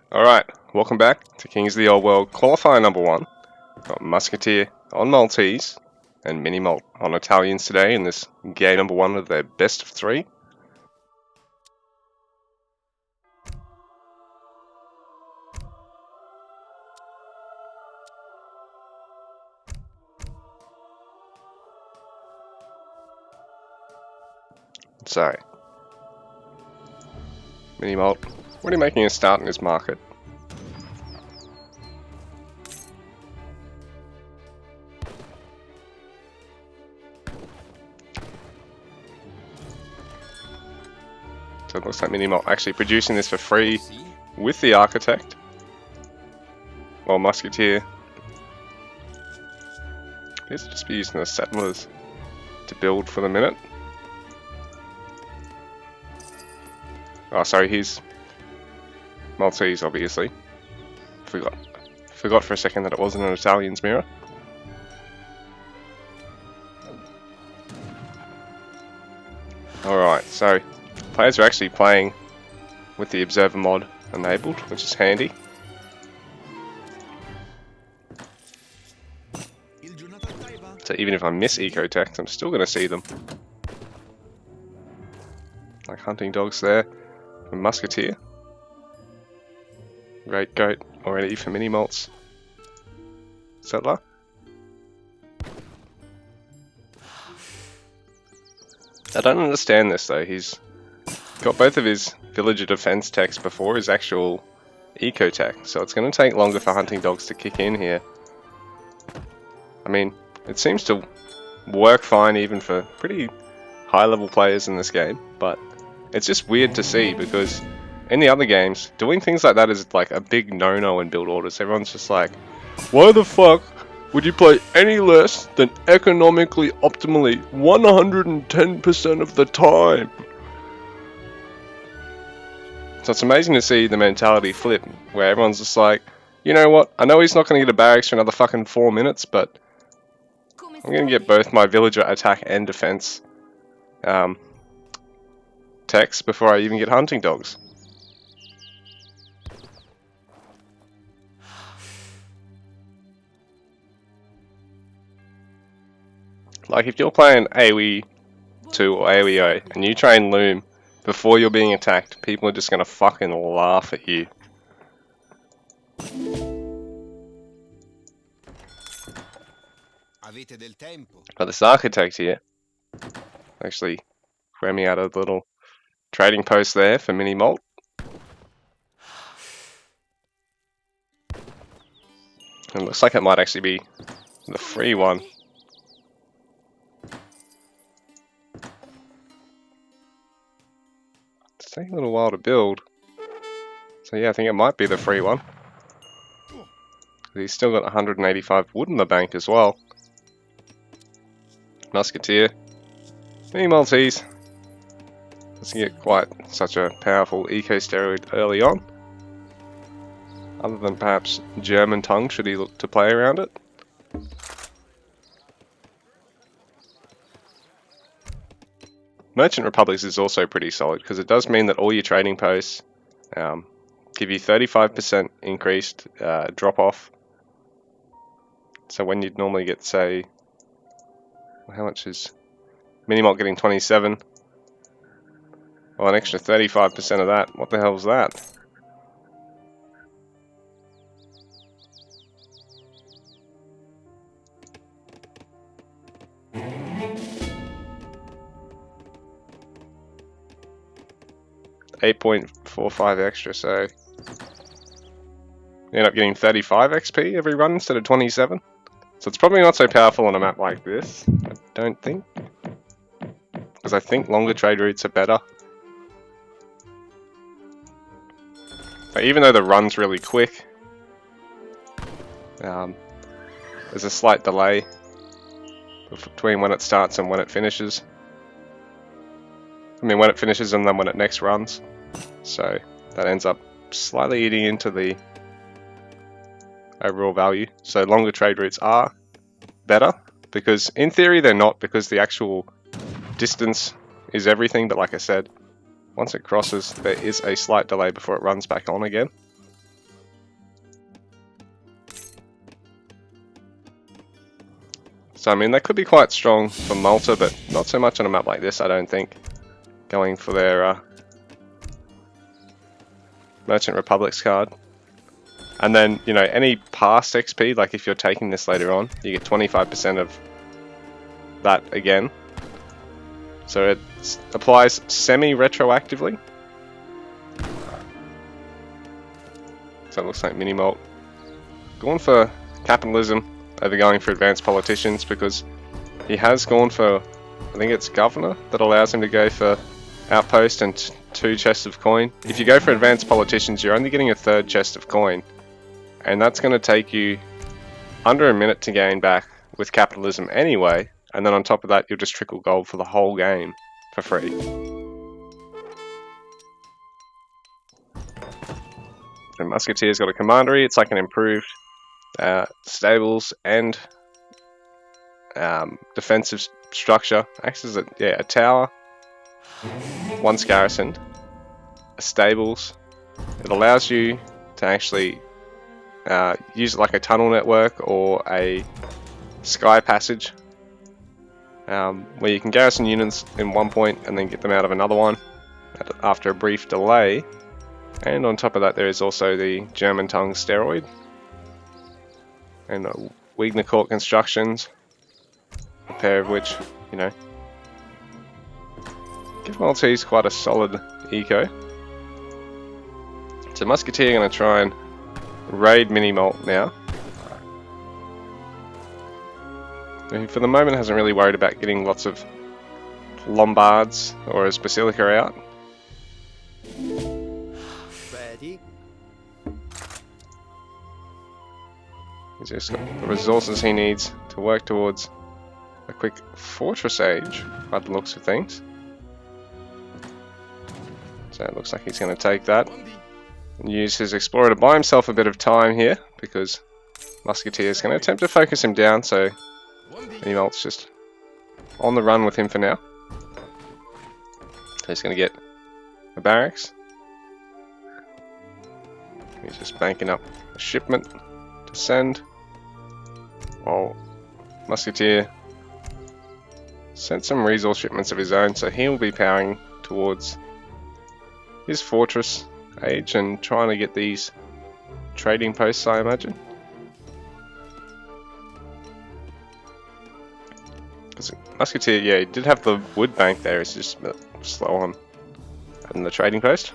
Alright, welcome back to Kings of the Old World qualifier number 1. Got Musketeer on Maltese and Minimoult on Italians today in this game number 1 of their best of 3. So, Minimoult, what are you making a start in this market? So it looks like Minimoult actually producing this for free with the Architect. While Musketeer appears to just be using the settlers to build for the minute. Oh, sorry, he's Maltese, obviously. Forgot for a second that it wasn't an Italian's mirror. Alright, so players are actually playing with the Observer mod enabled, which is handy. So even if I miss eco-tech, I'm still going to see them. Like hunting dogs there. A Musketeer. Great goat already for Minimoult's settler. I don't understand this though. He's got both of his villager defense techs before his actual eco tech, so it's going to take longer for hunting dogs to kick in here. I mean, it seems to work fine even for pretty high level players in this game, but it's just weird to see because in the other games, doing things like that is like a big no-no in build orders. Everyone's just like, why the fuck would you play any less than economically optimally 110% of the time? So it's amazing to see the mentality flip, where everyone's just like, you know what, I know he's not going to get a barracks for another fucking 4 minutes, but I'm going to get both my villager attack and defense techs before I even get hunting dogs. Like if you're playing AoE 2 or AoE and you train Loom before you're being attacked, people are just going to fucking laugh at you. But this Architect here, actually ramming out a little trading post there for Minimoult. And it looks like it might actually be the free one. It's taking a little while to build. So yeah, I think it might be the free one. He's still got 185 wood in the bank as well. Musketeer. Mini Maltese. Doesn't get quite such a powerful eco-steroid early on. Other than perhaps German tongue should he look to play around it. Merchant Republics is also pretty solid because it does mean that all your trading posts give you 35% increased drop off. So when you'd normally get, say, how much is Minimoult getting 27? Well, an extra 35% of that. What the hell is that? $8.45 extra, so you end up getting 35 XP every run instead of 27. So it's probably not so powerful on a map like this, I don't think. Because I think longer trade routes are better. But even though the run's really quick, there's a slight delay between when it starts and when it finishes. I mean, when it finishes and then when it next runs. So that ends up slightly eating into the overall value. So longer trade routes are better, because in theory they're not, because the actual distance is everything, but like I said, once it crosses there is a slight delay before it runs back on again. So I mean, they could be quite strong for Malta, but not so much on a map like this, I don't think. Going for their Merchant Republic's card. And then, you know, any past XP, like if you're taking this later on, you get 25% of that again. So it applies semi-retroactively. So it looks like Minimoult going for capitalism over going for advanced politicians, because he has gone for, I think it's governor, that allows him to go for outpost and 2 chests of coin. If you go for advanced politicians, you're only getting a 3rd chest of coin, and that's going to take you under a minute to gain back with capitalism anyway, and then on top of that you'll just trickle gold for the whole game for free. The Musketeer's got a commandery. It's like an improved stables and defensive structure. Acts as a tower, 1 garrisoned, a stables. It allows you to actually use it like a tunnel network or a sky passage, where you can garrison units in one point and then get them out of another one after a brief delay. And on top of that, there is also the German tongue steroid and Wegener Court constructions, a pair of which, you know, give Maltese quite a solid eco. So Musketeer going to try and raid Minimoult now. Who for the moment hasn't really worried about getting lots of Lombards or his Basilica out. Ready. He's just got the resources he needs to work towards a quick fortress age by the looks of things. So it looks like he's going to take that and use his explorer to buy himself a bit of time here, because Musketeer is going to attempt to focus him down, so Minimoult's just on the run with him for now. He's going to get a barracks. He's just banking up a shipment to send, while Musketeer sent some resource shipments of his own, so he'll be powering towards his fortress age and trying to get these trading posts, I imagine. Because Musketeer, yeah, he did have the wood bank there, it's just a bit slow on adding the trading post.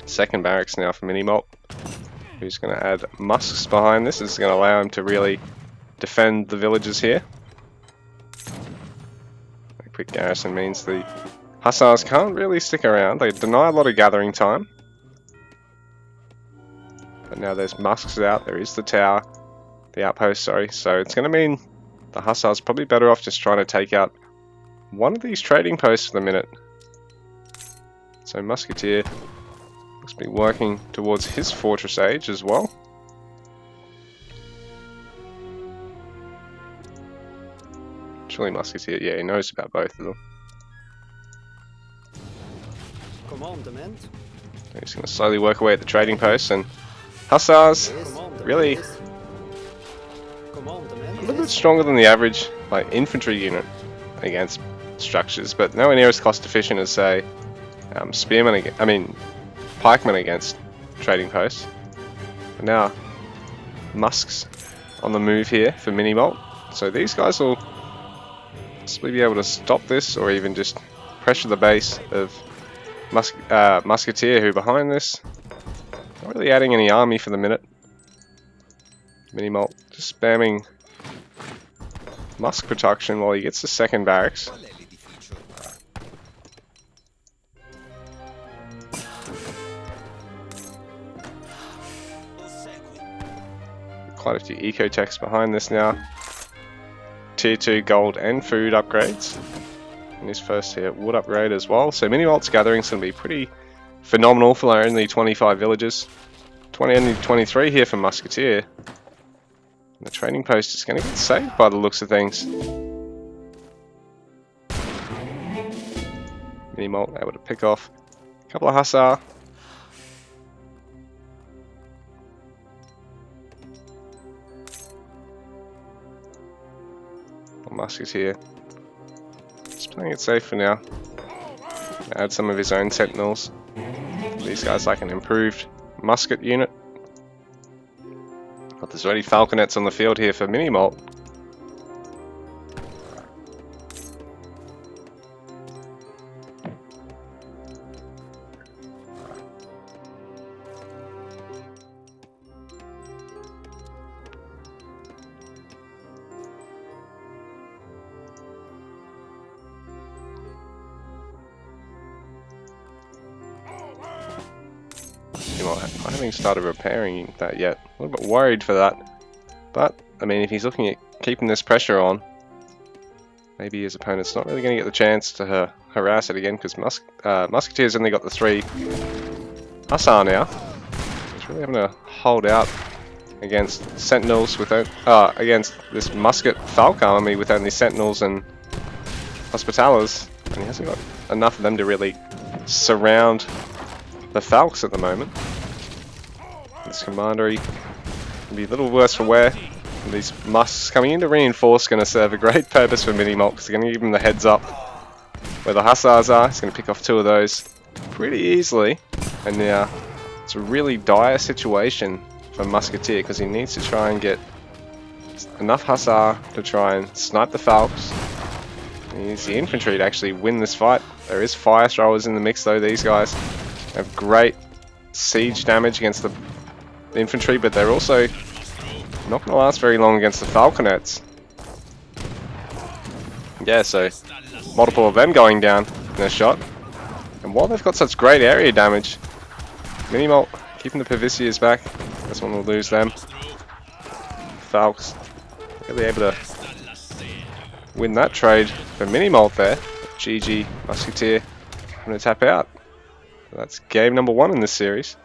Second barracks now for Minimoult, who's going to add musks behind this. This is going to allow him to really defend the villages here. A quick garrison means the Hussars can't really stick around. They deny a lot of gathering time. But now there's musks out, there is the tower, the outpost, sorry. So it's going to mean the Hussars probably better off just trying to take out one of these trading posts for the minute. So Musketeer looks to be working towards his fortress age as well. Surely Musketeer, yeah, he knows about both of them. Commandment. So he's going to slowly work away at the trading posts, and Hussars really a little bit stronger than the average like infantry unit against structures, but nowhere near as cost efficient as say pikemen against trading posts. And now musks on the move here for Minimoult, so these guys will possibly be able to stop this or even just pressure the base of Musketeer, who behind this not really adding any army for the minute. Minimoult just spamming musk production while he gets the second barracks. Quite a few eco techs behind this now. Tier 2 gold and food upgrades. And his first here wood upgrade as well. So Minimoult's gathering's going to be pretty phenomenal for only 25 villages. Only 23 here for Musketeer. And the trading post is going to get saved by the looks of things. Minimoult able to pick off a couple of Hussar. Musketeer. Just playing it safe for now. Add some of his own sentinels. These guys like an improved musket unit. But there's already falconets on the field here for Minimoult. I haven't started repairing that yet. A little bit worried for that. But, I mean, if he's looking at keeping this pressure on, maybe his opponent's not really going to get the chance to harass it again, because Musketeer's only got the 3 Hussar now. He's really having to hold out against Sentinels without, against this Musket Falk army with only Sentinels and Hospitalers, and he hasn't got enough of them to really surround the Falks at the moment. This commandery will be a little worse for wear. And these musks coming in to reinforce going to serve a great purpose for Minimoult, because they're going to give him the heads up where the Hussars are. He's going to pick off 2 of those pretty easily. And now it's a really dire situation for Musketeer, because he needs to try and get enough Hussar to try and snipe the Falks. He needs the infantry to actually win this fight. There is fire throwers in the mix though. These guys have great siege damage against the infantry, but they're also not going to last very long against the falconets. Yeah, so multiple of them going down in a shot. And while they've got such great area damage, Minimoult keeping the Paviciers back. This one will lose them. Falks really able to win that trade for Minimoult there. GG Musketeer going to tap out. That's game number 1 in this series.